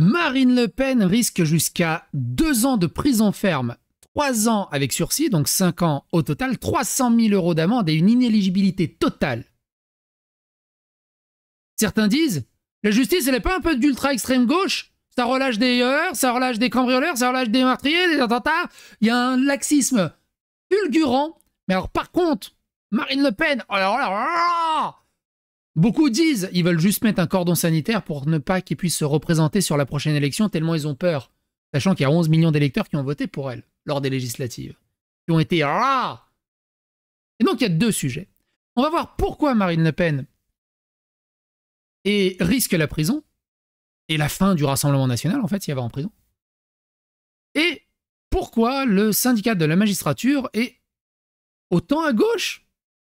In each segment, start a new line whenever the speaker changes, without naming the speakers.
Marine Le Pen risque jusqu'à 2 ans de prison ferme, 3 ans avec sursis, donc 5 ans au total, 300 000 € d'amende et une inéligibilité totale. Certains disent, la justice, elle n'est pas un peu d'ultra-extrême gauche? Ça relâche des heurts, ça relâche des cambrioleurs, ça relâche des meurtriers, des attentats. Il y a un laxisme fulgurant. Mais alors par contre, Marine Le Pen, oh là là, beaucoup disent, ils veulent juste mettre un cordon sanitaire pour ne pas qu'ils puissent se représenter sur la prochaine élection, tellement ils ont peur. Sachant qu'il y a 11 millions d'électeurs qui ont voté pour elle lors des législatives. Qui ont été... Et donc il y a 2 sujets. On va voir pourquoi Marine Le Pen risque la prison, et la fin du Rassemblement national, en fait, s'il y avait en prison. Et pourquoi le syndicat de la magistrature est autant à gauche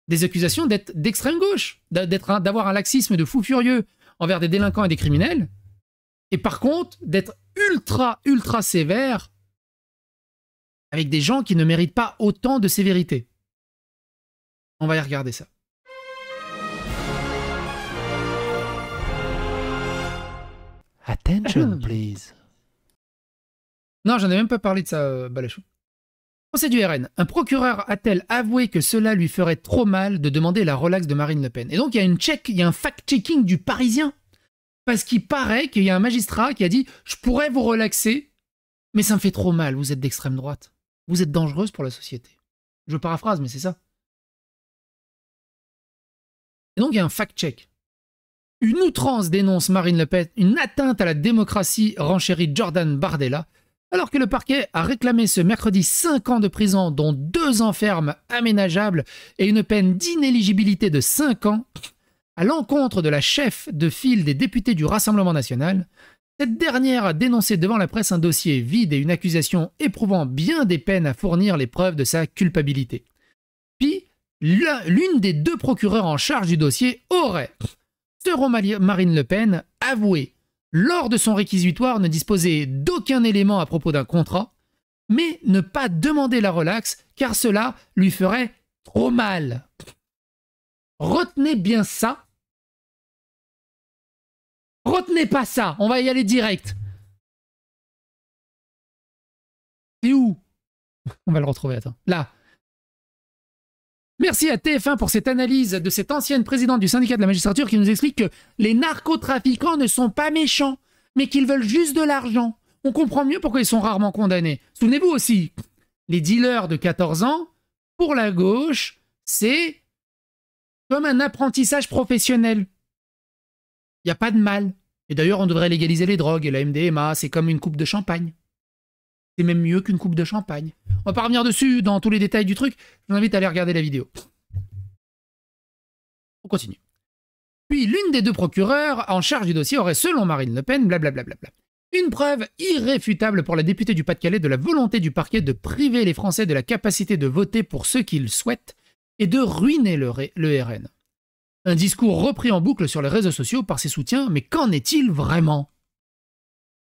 des accusations d'être d'extrême gauche, d'avoir un laxisme de fou furieux envers des délinquants et des criminels, et par contre d'être ultra sévère avec des gens qui ne méritent pas autant de sévérité. On va y regarder ça.
Attention, please.
Non, j'en ai même pas parlé de ça, Balachou. Procès du RN. Un procureur a-t-elle avoué que cela lui ferait trop mal de demander la relaxe de Marine Le Pen? Et donc, il y a un fact-checking du Parisien. Parce qu'il paraît qu'il y a un magistrat qui a dit « Je pourrais vous relaxer, mais ça me fait trop mal, vous êtes d'extrême droite. Vous êtes dangereuse pour la société. » Je paraphrase, mais c'est ça. Et donc, il y a un fact-check. Une outrance dénonce Marine Le Pen, une atteinte à la démocratie renchérit Jordan Bardella, alors que le parquet a réclamé ce mercredi 5 ans de prison, dont 2 ans ferme aménageables et une peine d'inéligibilité de 5 ans, à l'encontre de la chef de file des députés du Rassemblement national. Cette dernière a dénoncé devant la presse un dossier vide et une accusation éprouvant bien des peines à fournir les preuves de sa culpabilité. Puis, l'une des 2 procureurs en charge du dossier aurait, selon Marine Le Pen, avoué lors de son réquisitoire ne disposer d'aucun élément à propos d'un contrat, mais ne pas demander la relaxe car cela lui ferait trop mal. Retenez bien ça. Retenez pas ça, on va y aller direct. Et où? On va le retrouver, attends. Là. Merci à TF1 pour cette analyse de cette ancienne présidente du syndicat de la magistrature qui nous explique que les narcotrafiquants ne sont pas méchants, mais qu'ils veulent juste de l'argent. On comprend mieux pourquoi ils sont rarement condamnés. Souvenez-vous aussi, les dealers de 14 ans, pour la gauche, c'est comme un apprentissage professionnel. Il n'y a pas de mal. Et d'ailleurs, on devrait légaliser les drogues et la MDMA, c'est comme une coupe de champagne. C'est même mieux qu'une coupe de champagne. On va pas revenir dessus dans tous les détails du truc. Je vous invite à aller regarder la vidéo. On continue. Puis l'une des 2 procureurs en charge du dossier aurait, selon Marine Le Pen, blablabla, une preuve irréfutable pour la députée du Pas-de-Calais de la volonté du parquet de priver les Français de la capacité de voter pour ceux qu'ils souhaitent et de ruiner le RN. Un discours repris en boucle sur les réseaux sociaux par ses soutiens, mais qu'en est-il vraiment?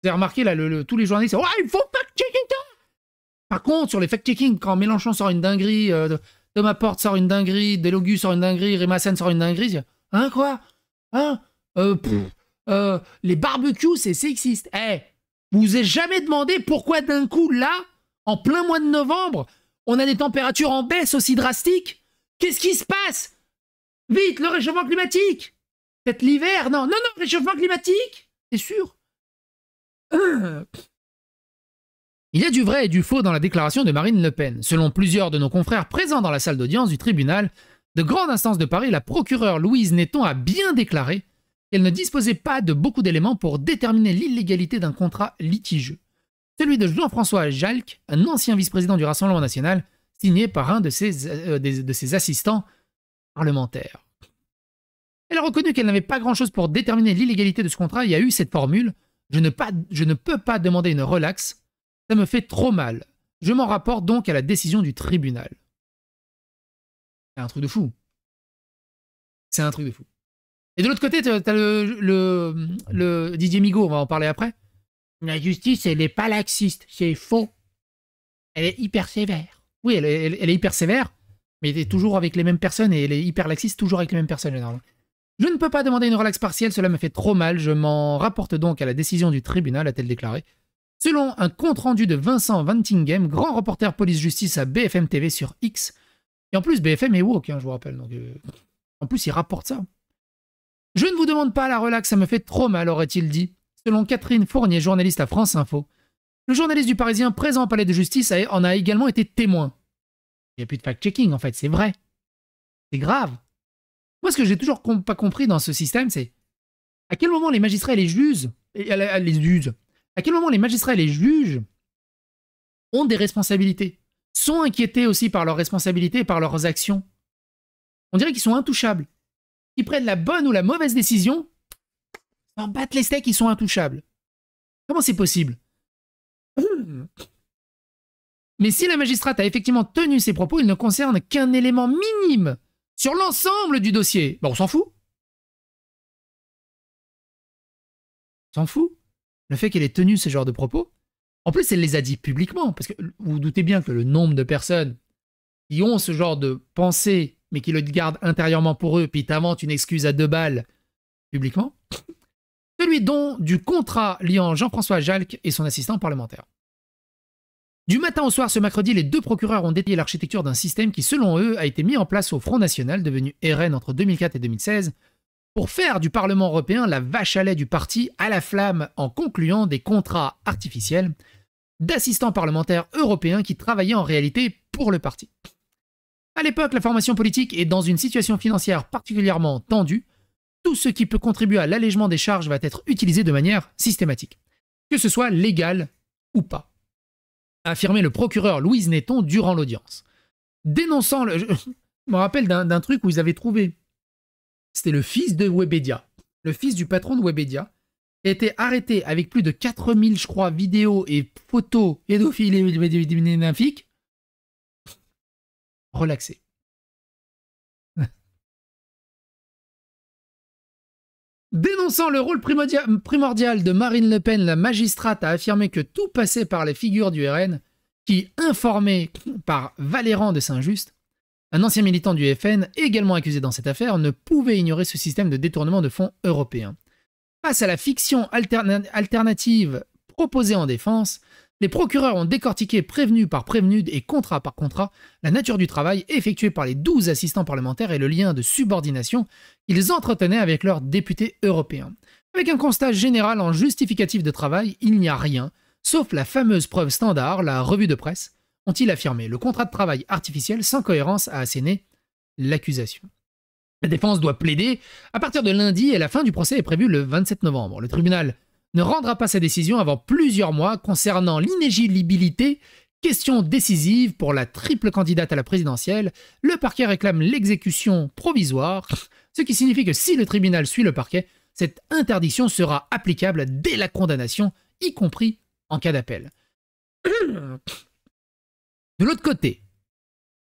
Vous avez remarqué, là, tous les journalistes, « Ouais, il faut fact-checking ça !» Par contre, sur les fact-checking, quand Mélenchon sort une dinguerie, Thomas Porte sort une dinguerie, Delogu sort une dinguerie, Réma-Sen sort une dinguerie, hein, quoi? Hein? Les barbecues, c'est sexiste. Vous vous êtes jamais demandé pourquoi d'un coup, là, en plein mois de novembre, on a des températures en baisse aussi drastiques? Qu'est-ce qui se passe? Vite, le réchauffement climatique! Peut-être l'hiver? Non, réchauffement climatique! C'est sûr. Il y a du vrai et du faux dans la déclaration de Marine Le Pen. Selon plusieurs de nos confrères présents dans la salle d'audience du tribunal de grande instance de Paris, la procureure Louise Netton a bien déclaré qu'elle ne disposait pas de beaucoup d'éléments pour déterminer l'illégalité d'un contrat litigieux. Celui de Jean-François Jalc, un ancien vice-président du Rassemblement national, signé par un de ses assistants parlementaires. Elle a reconnu qu'elle n'avait pas grand-chose pour déterminer l'illégalité de ce contrat. Il y a eu cette formule « Je ne peux pas demander une relaxe, ça me fait trop mal. Je m'en rapporte donc à la décision du tribunal. » C'est un truc de fou. C'est un truc de fou. Et de l'autre côté, tu as le Didier Migaud, on va en parler après. La justice, elle n'est pas laxiste, c'est faux. Elle est hyper sévère. Oui, elle est hyper sévère, mais elle est toujours avec les mêmes personnes et elle est hyper laxiste toujours avec les mêmes personnes, généralement. Je ne peux pas demander une relaxe partielle, cela me fait trop mal, je m'en rapporte donc à la décision du tribunal, a-t-elle déclaré. Selon un compte-rendu de Vincent Vantinghem, grand reporter police-justice à BFM TV sur X, et en plus BFM est woke, hein, je vous rappelle, donc en plus il rapporte ça. Je ne vous demande pas la relaxe, ça me fait trop mal, aurait-il dit, selon Catherine Fournier, journaliste à France Info. Le journaliste du Parisien présent au palais de justice en a également été témoin. Il n'y a plus de fact-checking en fait, c'est vrai. C'est grave. Moi, ce que j'ai toujours pas compris dans ce système, c'est à quel moment les magistrats et les juges, à quel moment les magistrats et les juges ont des responsabilités, sont inquiétés aussi par leurs responsabilités et par leurs actions. On dirait qu'ils sont intouchables. Ils prennent la bonne ou la mauvaise décision, s'en battent les steaks, ils sont intouchables. Comment c'est possible? Mais si la magistrate a effectivement tenu ses propos, il ne concerne qu'un élément minime sur l'ensemble du dossier. On s'en fout. On s'en fout. Le fait qu'elle ait tenu ce genre de propos, en plus elle les a dit publiquement, parce que vous vous doutez bien que le nombre de personnes qui ont ce genre de pensée, mais qui le gardent intérieurement pour eux, puis t'inventent une excuse à 2 balles publiquement, celui du contrat liant Jean-François Jalc et son assistant parlementaire. Du matin au soir, ce mercredi, les 2 procureurs ont détaillé l'architecture d'un système qui, selon eux, a été mis en place au Front National, devenu RN entre 2004 et 2016, pour faire du Parlement européen la vache à lait du parti à la flamme en concluant des contrats artificiels d'assistants parlementaires européens qui travaillaient en réalité pour le parti. À l'époque, la formation politique est dans une situation financière particulièrement tendue. Tout ce qui peut contribuer à l'allègement des charges va être utilisé de manière systématique, que ce soit légal ou pas, a affirmé le procureur Louise Netton durant l'audience. Dénonçant le... Je me rappelle d'un truc où ils avaient trouvé... C'était le fils de Webedia, le fils du patron de Webedia, a été arrêté avec plus de 4000, je crois, vidéos et photos pédophiles et nymphiques. Relaxé. Dénonçant le rôle primordial de Marine Le Pen, la magistrate a affirmé que tout passait par les figures du RN, qui, informé par Valéran de Saint-Just, un ancien militant du FN, également accusé dans cette affaire, ne pouvait ignorer ce système de détournement de fonds européens. Face à la fiction alternative proposée en défense, les procureurs ont décortiqué prévenu par prévenu et contrat par contrat la nature du travail effectué par les 12 assistants parlementaires et le lien de subordination qu'ils entretenaient avec leurs députés européens. Avec un constat général en justificatif de travail, il n'y a rien, sauf la fameuse preuve standard, la revue de presse, ont-ils affirmé. Le contrat de travail artificiel sans cohérence a asséné l'accusation. La défense doit plaider à partir de lundi et la fin du procès est prévue le 27 novembre. Le tribunal ne rendra pas sa décision avant plusieurs mois concernant l'inéligibilité, question décisive pour la triple candidate à la présidentielle. Le parquet réclame l'exécution provisoire, ce qui signifie que si le tribunal suit le parquet, cette interdiction sera applicable dès la condamnation, y compris en cas d'appel. De l'autre côté,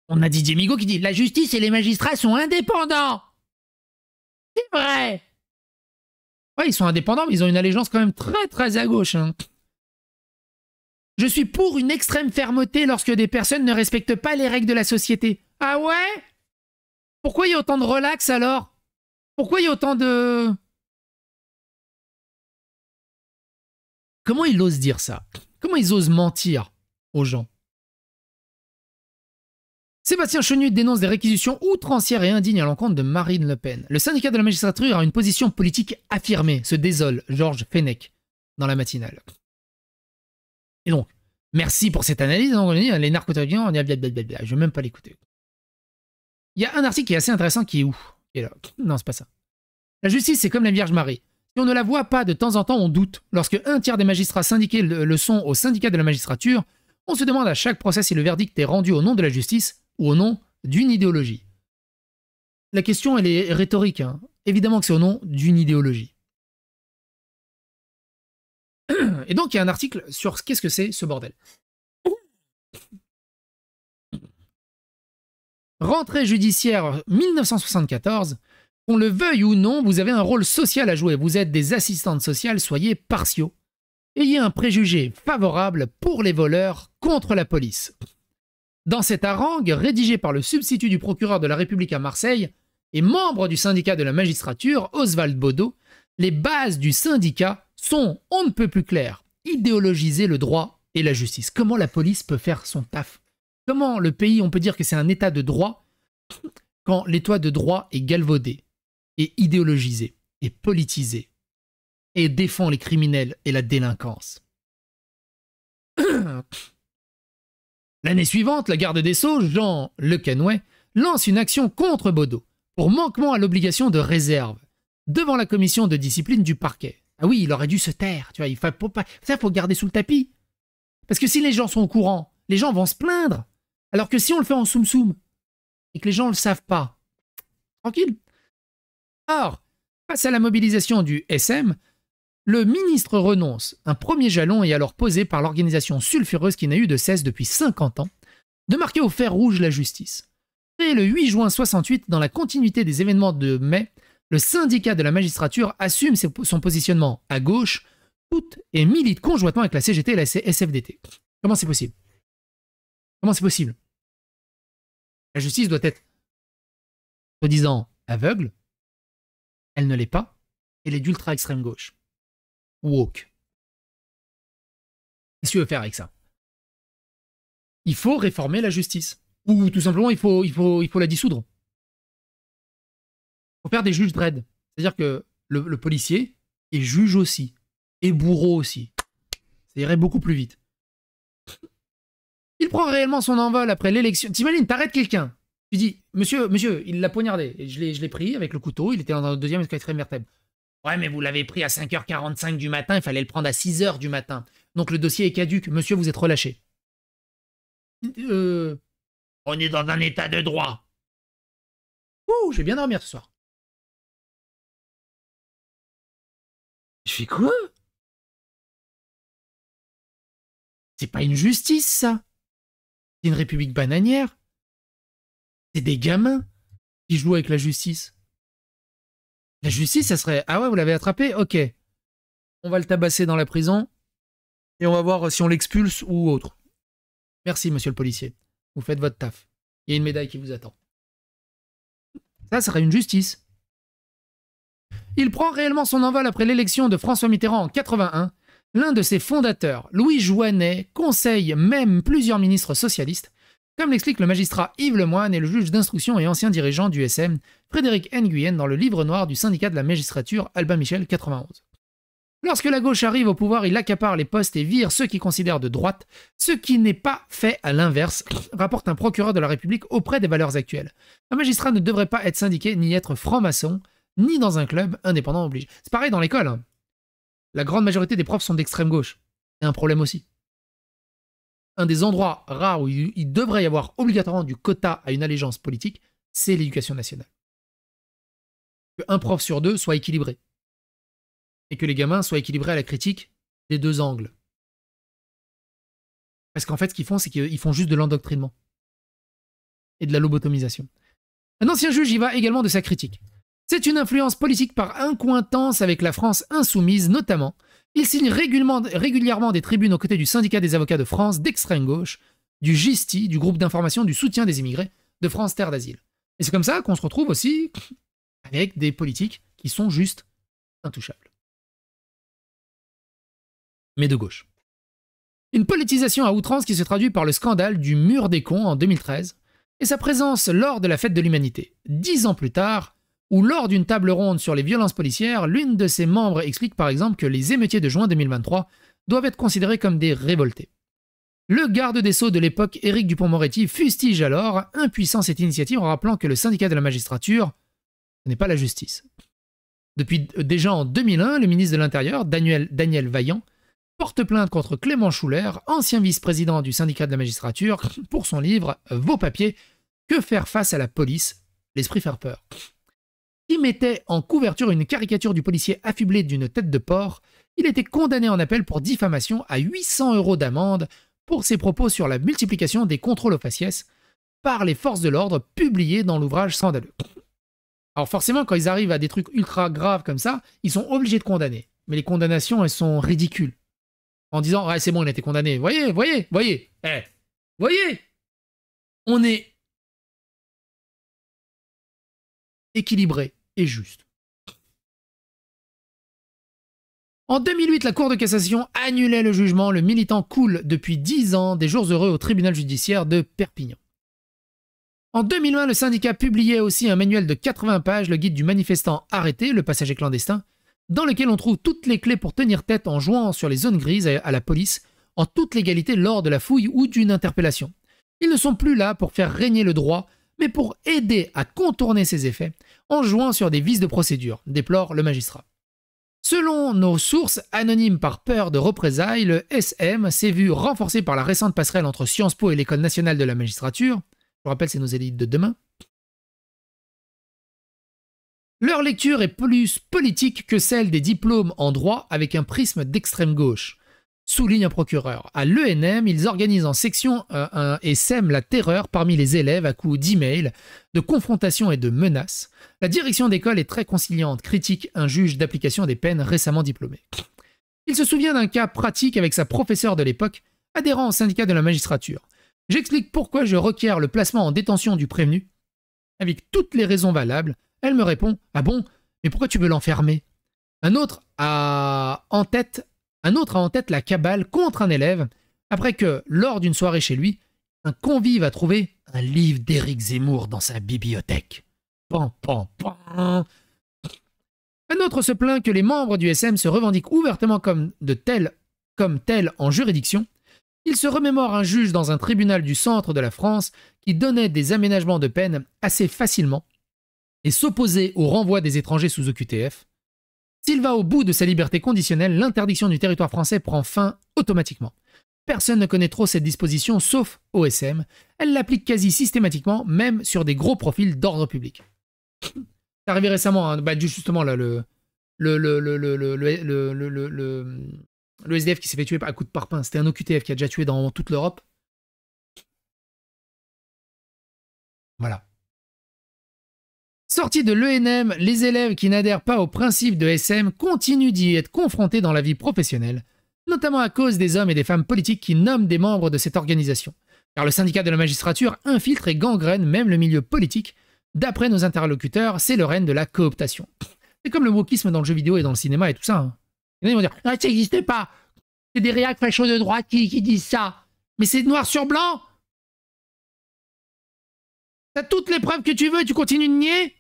on a Didier Migaud qui dit « La justice et les magistrats sont indépendants !» C'est vrai. Ouais, ils sont indépendants, mais ils ont une allégeance quand même très très à gauche. Hein. Je suis pour une extrême fermeté lorsque des personnes ne respectent pas les règles de la société. Ah ouais? Pourquoi il y a autant de relax alors? Pourquoi il y a autant de... Comment ils osent dire ça? Comment ils osent mentir aux gens? Sébastien Chenu dénonce des réquisitions outrancières et indignes à l'encontre de Marine Le Pen. Le syndicat de la magistrature a une position politique affirmée, se désole Georges Fenech dans la matinale. Et donc, merci pour cette analyse. Les narcotrafiquants, je ne vais même pas l'écouter. Il y a un article qui est assez intéressant qui est où? Qui est là. Non, c'est pas ça. La justice, c'est comme la Vierge Marie. Si on ne la voit pas de temps en temps, on doute. Lorsque un tiers des magistrats syndiqués le sont au syndicat de la magistrature, on se demande à chaque procès si le verdict est rendu au nom de la justice ou au nom d'une idéologie. La question, elle est rhétorique. Hein. Évidemment que c'est au nom d'une idéologie. Et donc, il y a un article sur qu'est-ce que c'est ce bordel. Rentrée judiciaire 1974. Qu'on le veuille ou non, vous avez un rôle social à jouer. Vous êtes des assistantes sociales, soyez partiaux. Ayez un préjugé favorable pour les voleurs contre la police. Dans cette harangue, rédigée par le substitut du procureur de la République à Marseille, et membre du syndicat de la magistrature, Oswald Baudot, les bases du syndicat sont, on ne peut plus clair, idéologiser le droit et la justice. Comment la police peut faire son taf? Comment le pays, on peut dire que c'est un état de droit quand l'état de droit est galvaudé, et idéologisé, et politisé, et défend les criminels et la délinquance? L'année suivante, la garde des Sceaux, Jean Le Canuet, lance une action contre Baudot pour manquement à l'obligation de réserve devant la commission de discipline du parquet. Ah oui, il aurait dû se taire, tu vois, ça faut garder sous le tapis. Parce que si les gens sont au courant, les gens vont se plaindre. Alors que si on le fait en soum-soum et que les gens ne le savent pas, tranquille. Or, face à la mobilisation du SM, le ministre renonce. Un premier jalon est alors posé par l'organisation sulfureuse qui n'a eu de cesse depuis 50 ans de marquer au fer rouge la justice. Et le 8 juin 68, dans la continuité des événements de mai, le syndicat de la magistrature assume son positionnement à gauche et milite conjointement avec la CGT et la SFDT. Comment c'est possible? Comment c'est possible? La justice doit être, soi-disant, aveugle. Elle ne l'est pas. Elle est d'ultra-extrême gauche. Woke. Qu'est-ce que tu veux faire avec ça? Il faut réformer la justice. Ou tout simplement, il faut la dissoudre. Il faut faire des juges dread. C'est-à-dire que le policier est juge aussi. Et bourreau aussi. Ça irait beaucoup plus vite. Il prend réellement son envol après l'élection. T'imagines, t'arrêtes quelqu'un. Tu dis, monsieur, il l'a poignardé. Et je l'ai pris avec le couteau. Il était dans le deuxième et quatrième vertèbre. Ouais, mais vous l'avez pris à 5h45 du matin. Il fallait le prendre à 6h du matin. Donc le dossier est caduc. Monsieur, vous êtes relâché. On est dans un état de droit. Ouh, je vais bien dormir ce soir. Je fais quoi? C'est pas une justice, ça. C'est une république bananière. C'est des gamins qui jouent avec la justice. La justice, ça serait... Ah ouais, vous l'avez attrapé? Ok. On va le tabasser dans la prison et on va voir si on l'expulse ou autre. Merci, monsieur le policier. Vous faites votre taf. Il y a une médaille qui vous attend. Ça serait une justice. Il prend réellement son envol après l'élection de François Mitterrand en 81. L'un de ses fondateurs, Louis Joannet, conseille même plusieurs ministres socialistes, comme l'explique le magistrat Yves Lemoine et le juge d'instruction et ancien dirigeant du SM, Frédéric Nguyen, dans le livre noir du syndicat de la magistrature, Albin Michel, 91. Lorsque la gauche arrive au pouvoir, il accapare les postes et vire ceux qui considèrent de droite, ce qui n'est pas fait à l'inverse, rapporte un procureur de la République auprès des valeurs actuelles. Un magistrat ne devrait pas être syndiqué, ni être franc-maçon, ni dans un club indépendant obligé. C'est pareil dans l'école. Hein. La grande majorité des profs sont d'extrême gauche. C'est un problème aussi. Un des endroits rares où il devrait y avoir obligatoirement du quota à une allégeance politique, c'est l'éducation nationale. Qu'un prof sur deux soit équilibré. Et que les gamins soient équilibrés à la critique des deux angles. Parce qu'en fait, ce qu'ils font, c'est qu'ils font juste de l'endoctrinement. Et de la lobotomisation. Un ancien juge y va également de sa critique. C'est une influence politique par incointance avec la France insoumise, notamment. Il signe régulièrement des tribunes aux côtés du syndicat des avocats de France d'extrême gauche, du GISTI, du groupe d'information du soutien des immigrés, de France Terre d'Asile. Et c'est comme ça qu'on se retrouve aussi avec des politiques qui sont juste intouchables. Mais de gauche. Une politisation à outrance qui se traduit par le scandale du mur des cons en 2013 et sa présence lors de la fête de l'humanité. 10 ans plus tard, où lors d'une table ronde sur les violences policières, l'une de ses membres explique par exemple que les émeutiers de juin 2023 doivent être considérés comme des révoltés. Le garde des Sceaux de l'époque, Éric Dupond-Moretti, fustige alors, impuissant cette initiative en rappelant que le syndicat de la magistrature n'est pas la justice. Depuis déjà en 2001, le ministre de l'Intérieur, Daniel Vaillant, porte plainte contre Clément Schuller, ancien vice-président du syndicat de la magistrature, pour son livre « Vos papiers, que faire face à la police, l'esprit faire peur », qui mettait en couverture une caricature du policier affublé d'une tête de porc. Il était condamné en appel pour diffamation à 800 € d'amende pour ses propos sur la multiplication des contrôles aux faciès par les forces de l'ordre publiés dans l'ouvrage scandaleux. Alors forcément, quand ils arrivent à des trucs ultra graves comme ça, ils sont obligés de condamner. Mais les condamnations, elles sont ridicules. En disant, ouais, c'est bon, il a été condamné. Voyez, on est... équilibré et juste. En 2008, la Cour de cassation annulait le jugement. Le militant coule depuis 10 ans des jours heureux au tribunal judiciaire de Perpignan. En 2020, le syndicat publiait aussi un manuel de 80 pages, le guide du manifestant arrêté, le passager clandestin, dans lequel on trouve toutes les clés pour tenir tête en jouant sur les zones grises à la police, en toute légalité lors de la fouille ou d'une interpellation. Ils ne sont plus là pour faire régner le droit, mais pour aider à contourner ses effets, en jouant sur des vices de procédure, déplore le magistrat. Selon nos sources, anonymes par peur de représailles, le SM s'est vu renforcé par la récente passerelle entre Sciences Po et l'École nationale de la magistrature. Je vous rappelle, c'est nos élites de demain. Leur lecture est plus politique que celle des diplômes en droit avec un prisme d'extrême gauche, souligne un procureur. À l'ENM, ils organisent en section et sèment la terreur parmi les élèves à coups d'emails, de confrontations et de menaces. La direction d'école est très conciliante, critique un juge d'application des peines récemment diplômé. Il se souvient d'un cas pratique avec sa professeure de l'époque, adhérant au syndicat de la magistrature. J'explique pourquoi je requiers le placement en détention du prévenu, avec toutes les raisons valables. Elle me répond « Ah bon, mais pourquoi tu veux l'enfermer ?» Un autre a en tête la cabale contre un élève après que, lors d'une soirée chez lui, un convive a trouvé un livre d'Éric Zemmour dans sa bibliothèque. Pan, pan, pan. Un autre se plaint que les membres du SM se revendiquent ouvertement comme tels en juridiction. Il se remémore un juge dans un tribunal du centre de la France qui donnait des aménagements de peine assez facilement et s'opposait au renvoi des étrangers sous OQTF. S'il va au bout de sa liberté conditionnelle, l'interdiction du territoire français prend fin automatiquement. Personne ne connaît trop cette disposition sauf OSM. Elle l'applique quasi systématiquement, même sur des gros profils d'ordre public. C'est arrivé récemment, hein, justement là, le SDF qui s'est fait tuer à coups de parpaing. C'était un OQTF qui a déjà tué dans toute l'Europe. Voilà. Sortis de l'ENM, les élèves qui n'adhèrent pas au principe de SM continuent d'y être confrontés dans la vie professionnelle, notamment à cause des hommes et des femmes politiques qui nomment des membres de cette organisation. Car le syndicat de la magistrature infiltre et gangrène même le milieu politique. D'après nos interlocuteurs, c'est le règne de la cooptation. C'est comme le wokisme dans le jeu vidéo et dans le cinéma et tout ça. Hein. Ils vont dire « Ah, ça n'existe pas. C'est des réacs fachos de droite qui disent ça. Mais c'est noir sur blanc. T'as toutes les preuves que tu veux et tu continues de nier ?»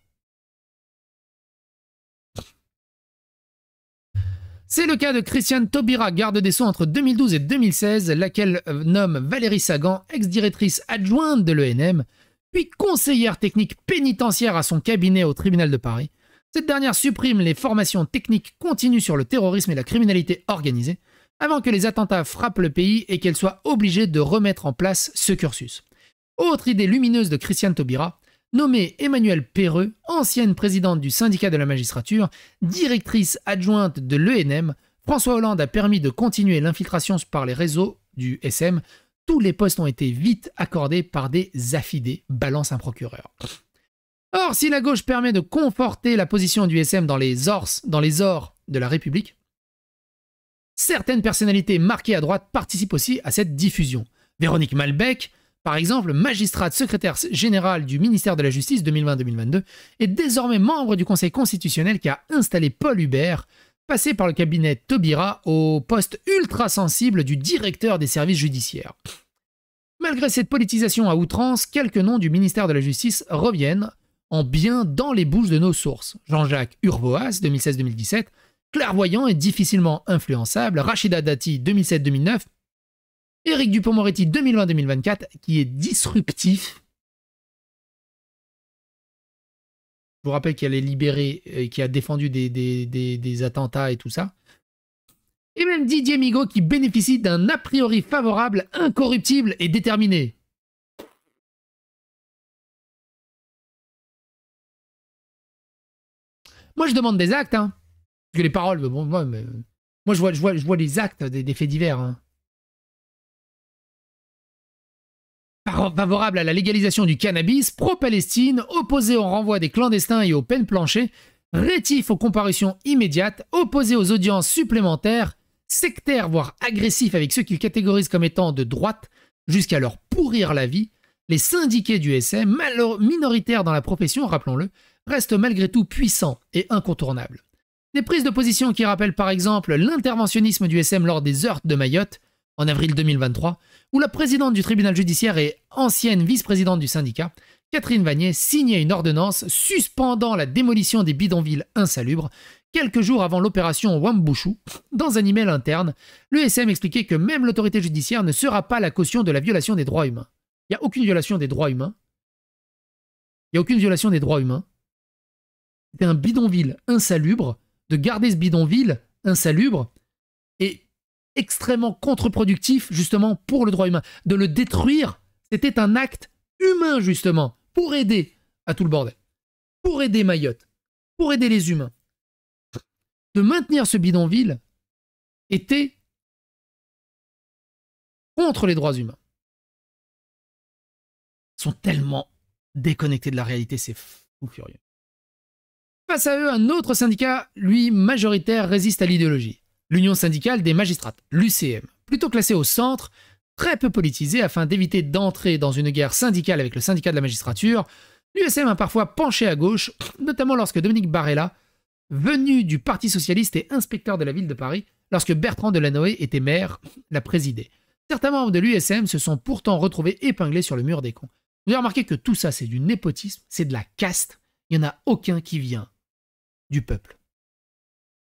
C'est le cas de Christiane Taubira, garde des Sceaux entre 2012 et 2016, laquelle nomme Valérie Sagan, ex-directrice adjointe de l'ENM, puis conseillère technique pénitentiaire à son cabinet au tribunal de Paris. Cette dernière supprime les formations techniques continues sur le terrorisme et la criminalité organisée, avant que les attentats frappent le pays et qu'elle soit obligée de remettre en place ce cursus. Autre idée lumineuse de Christiane Taubira, nommée Emmanuelle Perreux, ancienne présidente du syndicat de la magistrature, directrice adjointe de l'ENM, François Hollande a permis de continuer l'infiltration par les réseaux du SM. Tous les postes ont été vite accordés par des affidés, balance un procureur. Or, si la gauche permet de conforter la position du SM dans les ors de la République, certaines personnalités marquées à droite participent aussi à cette diffusion. Véronique Malbec, par exemple, magistrate secrétaire générale du ministère de la Justice 2020-2022, est désormais membre du Conseil constitutionnel qui a installé Paul Hubert, passé par le cabinet Taubira au poste ultra sensible du directeur des services judiciaires. Malgré cette politisation à outrance, quelques noms du ministère de la Justice reviennent en bien dans les bouches de nos sources. Jean-Jacques Urvoas, 2016-2017, clairvoyant et difficilement influençable, Rachida Dati, 2007-2009, Éric Dupond-Moretti, 2020-2024, qui est disruptif. Je vous rappelle qu'il a libéré et qui a défendu des attentats et tout ça. Et même Didier Migaud qui bénéficie d'un a priori favorable, incorruptible et déterminé. Moi, je demande des actes, hein. Parce que les paroles, bon, moi je vois les actes des faits divers, hein. Favorable à la légalisation du cannabis, pro-Palestine, opposé au renvoi des clandestins et aux peines planchées, rétif aux comparutions immédiates, opposé aux audiences supplémentaires, sectaire voire agressif avec ceux qu'il catégorise comme étant de droite, jusqu'à leur pourrir la vie, les syndiqués du SM, minoritaires dans la profession, rappelons-le, reste malgré tout puissant et incontournable. Des prises de position qui rappellent par exemple l'interventionnisme du SM lors des Heurts de Mayotte, en avril 2023, où la présidente du tribunal judiciaire et ancienne vice-présidente du syndicat, Catherine Vanier, signait une ordonnance suspendant la démolition des bidonvilles insalubres quelques jours avant l'opération Wambushu. Dans un email interne, l'ESM expliquait que même l'autorité judiciaire ne sera pas la caution de la violation des droits humains. Il n'y a aucune violation des droits humains. Il n'y a aucune violation des droits humains. C'était un bidonville insalubre. De garder ce bidonville insalubre est extrêmement contre-productif justement pour le droit humain. De le détruire, c'était un acte humain justement, pour aider à tout le bordel. Pour aider Mayotte. Pour aider les humains. De maintenir ce bidonville était contre les droits humains. Ils sont tellement déconnectés de la réalité, c'est fou furieux. Face à eux, un autre syndicat, lui majoritaire, résiste à l'idéologie. L'Union syndicale des magistrates, l'UCM. Plutôt classée au centre, très peu politisée afin d'éviter d'entrer dans une guerre syndicale avec le syndicat de la magistrature, l'USM a parfois penché à gauche, notamment lorsque Dominique Barella, venu du Parti socialiste et inspecteur de la ville de Paris, lorsque Bertrand Delanoë était maire, l'a présidé. Certains membres de l'USM se sont pourtant retrouvés épinglés sur le mur des cons. Vous avez remarqué que tout ça, c'est du népotisme, c'est de la caste, il n'y en a aucun qui vient du peuple.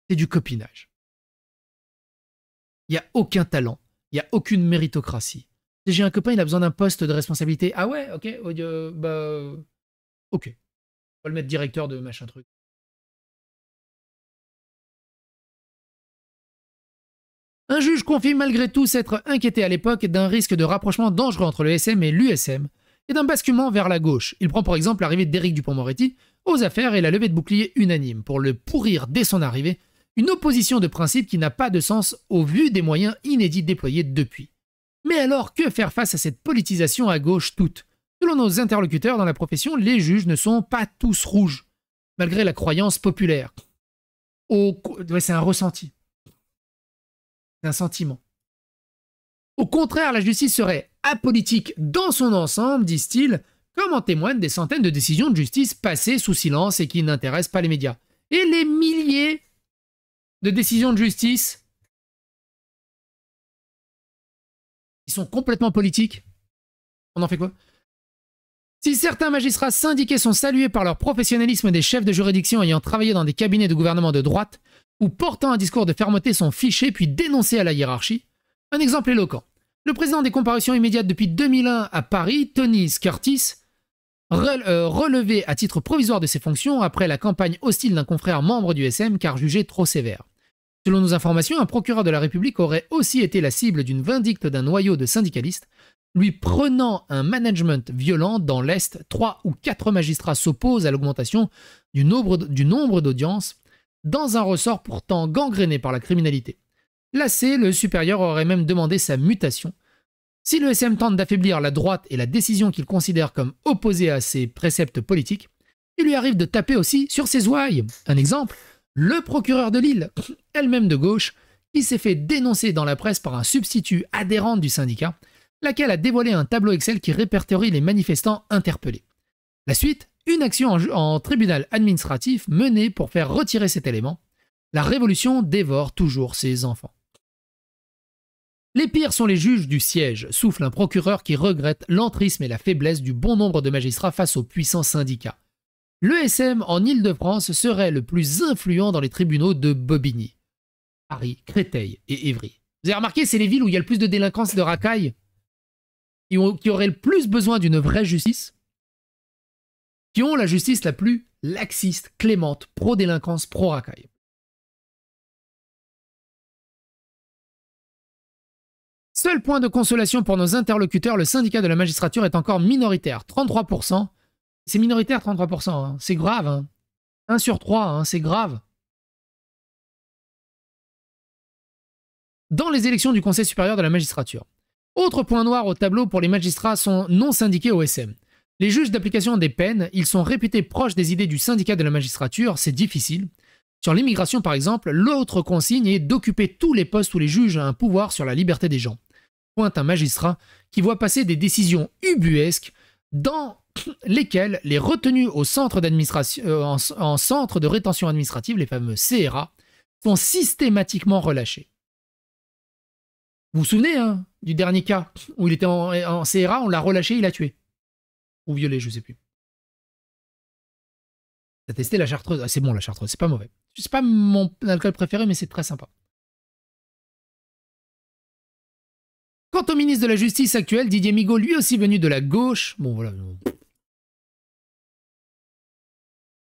C'est du copinage. Il n'y a aucun talent, il n'y a aucune méritocratie. J'ai un copain, il a besoin d'un poste de responsabilité. Ah ouais, ok, ok. On va le mettre directeur de machin truc. Un juge confie malgré tout s'être inquiété à l'époque d'un risque de rapprochement dangereux entre le SM et l'USM et d'un basculement vers la gauche. Il prend par exemple l'arrivée d'Éric Dupond-Moretti aux affaires et la levée de bouclier unanime pour le pourrir dès son arrivée, une opposition de principe qui n'a pas de sens au vu des moyens inédits déployés depuis. Mais alors, que faire face à cette politisation à gauche toute? Selon nos interlocuteurs dans la profession, les juges ne sont pas tous rouges, malgré la croyance populaire. C'est un ressenti. C'est un sentiment. Au contraire, la justice serait apolitique dans son ensemble, disent-ils, comme en témoignent des centaines de décisions de justice passées sous silence et qui n'intéressent pas les médias. Et les milliers de décisions de justice qui sont complètement politiques, on en fait quoi? Si certains magistrats syndiqués sont salués par leur professionnalisme, des chefs de juridiction ayant travaillé dans des cabinets de gouvernement de droite ou portant un discours de fermeté sont fichés puis dénoncés à la hiérarchie, un exemple éloquent. Le président des comparutions immédiates depuis 2001 à Paris, Tony Curtis, relevé à titre provisoire de ses fonctions après la campagne hostile d'un confrère membre du SM car jugé trop sévère. Selon nos informations, un procureur de la République aurait aussi été la cible d'une vindicte d'un noyau de syndicalistes, lui prenant un management violent dans l'Est. 3 ou 4 magistrats s'opposent à l'augmentation du nombre d'audiences dans un ressort pourtant gangréné par la criminalité. Lassé, le supérieur aurait même demandé sa mutation. Si le SM tente d'affaiblir la droite et la décision qu'il considère comme opposée à ses préceptes politiques, il lui arrive de taper aussi sur ses ouailles. Un exemple, le procureur de Lille, elle-même de gauche, qui s'est fait dénoncer dans la presse par un substitut adhérent du syndicat, laquelle a dévoilé un tableau Excel qui répertorie les manifestants interpellés. La suite, une action en tribunal administratif menée pour faire retirer cet élément. La révolution dévore toujours ses enfants. Les pires sont les juges du siège, souffle un procureur qui regrette l'entrisme et la faiblesse du bon nombre de magistrats face aux puissants syndicats. L'ESM en Île-de-France serait le plus influent dans les tribunaux de Bobigny, Paris, Créteil et Évry. Vous avez remarqué, c'est les villes où il y a le plus de délinquance de racailles, qui auraient le plus besoin d'une vraie justice, qui ont la justice la plus laxiste, clémente, pro-délinquance, pro-racaille. Seul point de consolation pour nos interlocuteurs, le syndicat de la magistrature est encore minoritaire, 33%. C'est minoritaire, 33%, hein. C'est grave. Hein. 1 sur 3, hein, c'est grave. Dans les élections du Conseil supérieur de la magistrature. Autre point noir au tableau pour les magistrats sont non syndiqués au SM. Les juges d'application des peines, ils sont réputés proches des idées du syndicat de la magistrature, c'est difficile. Sur l'immigration par exemple, l'autre consigne est d'occuper tous les postes où les juges ont un pouvoir sur la liberté des gens. Pointe un magistrat qui voit passer des décisions ubuesques dans lesquels les retenus au centre d'administration, en centre de rétention administrative, les fameux CRA, sont systématiquement relâchés. Vous vous souvenez hein, du dernier cas où il était en CRA, on l'a relâché, il l'a tué. Ou violé, je sais plus. T'as testé la chartreuse? Ah, c'est bon la chartreuse, c'est pas mauvais. C'est pas mon alcool préféré, mais c'est très sympa. Quant au ministre de la Justice actuel, Didier Migaud, lui aussi venu de la gauche, bon voilà.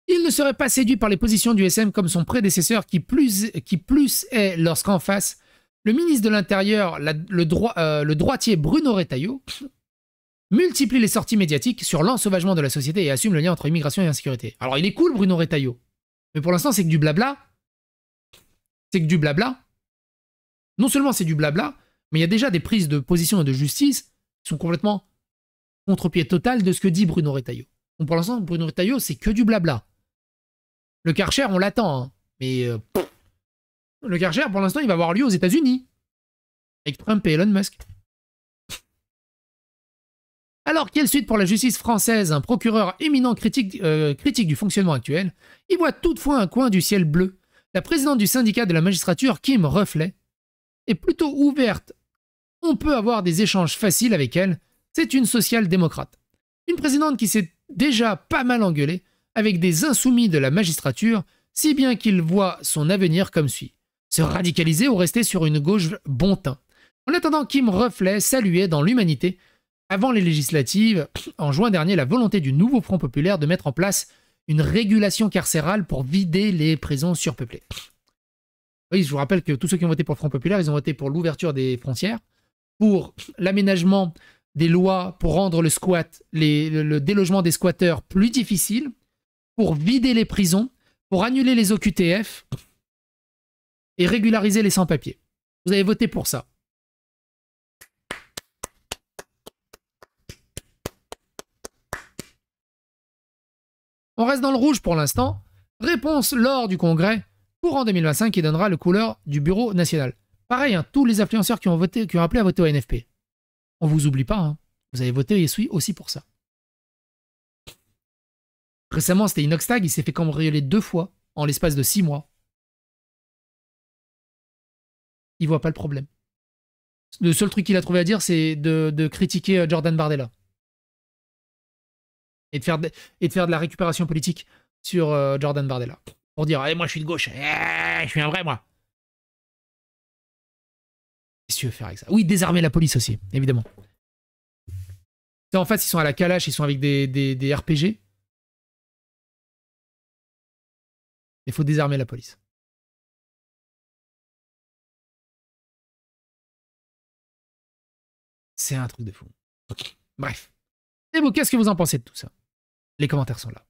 Il ne serait pas séduit par les positions du SM comme son prédécesseur, qui plus est lorsqu'en face, le ministre de l'Intérieur, le droitier Bruno Retailleau, multiplie les sorties médiatiques sur l'ensauvagement de la société et assume le lien entre immigration et insécurité. Alors il est cool Bruno Retailleau, mais pour l'instant c'est que du blabla. C'est que du blabla. Non seulement c'est du blabla, mais il y a déjà des prises de position et de justice qui sont complètement contre-pied total de ce que dit Bruno Retailleau. Donc pour l'instant, Bruno Retailleau, c'est que du blabla. Le Karcher, on l'attend, hein. Mais le Karcher, pour l'instant, il va avoir lieu aux États-Unis avec Trump et Elon Musk. Alors, quelle suite pour la justice française? Un procureur éminent critique du fonctionnement actuel, il voit toutefois un coin du ciel bleu. La présidente du syndicat de la magistrature, Kim Reflet, est plutôt ouverte. On peut avoir des échanges faciles avec elle. C'est une social-démocrate. Une présidente qui s'est déjà pas mal engueulée avec des insoumis de la magistrature, si bien qu'il voit son avenir comme suit. Se radicaliser ou rester sur une gauche bon teint. En attendant, Kim Reflet saluait dans l'humanité, avant les législatives, en juin dernier, la volonté du nouveau Front populaire de mettre en place une régulation carcérale pour vider les prisons surpeuplées. Oui, je vous rappelle que tous ceux qui ont voté pour le Front populaire, ils ont voté pour l'ouverture des frontières, pour l'aménagement des lois pour rendre le squat, le délogement des squatteurs plus difficile, pour vider les prisons, pour annuler les OQTF et régulariser les sans-papiers. Vous avez voté pour ça. On reste dans le rouge pour l'instant. Réponse lors du congrès, courant 2025, qui donnera le couleur du bureau national. Pareil, hein, tous les influenceurs qui ont appelé à voter au NFP. On vous oublie pas, hein. Vous avez voté aussi pour ça. Récemment, c'était Inoxtag, il s'est fait cambrioler 2 fois en l'espace de 6 mois. Il voit pas le problème. Le seul truc qu'il a trouvé à dire, c'est de critiquer Jordan Bardella. Et de faire de la récupération politique sur Jordan Bardella. Pour dire, moi je suis de gauche, je suis un vrai moi. Qu'est-ce que tu veux faire avec ça? Oui, désarmer la police aussi, évidemment. En face, ils sont à la calache, ils sont avec des RPG. Il faut désarmer la police. C'est un truc de fou. Ok. Bref. Et vous, qu'est-ce que vous en pensez de tout ça? Les commentaires sont là.